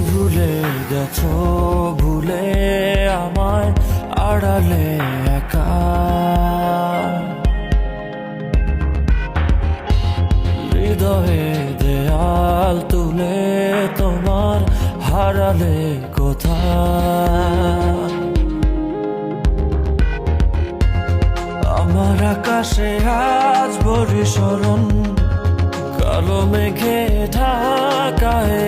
ভুলে গেছো, ভুলে আমায় আড়ালে একা। হৃদয়ে দেয়াল তুলে তোমার হারালে কোথায়। আমার আকাশে আজ বরিশরণ, কালো মেঘে ঢাকায়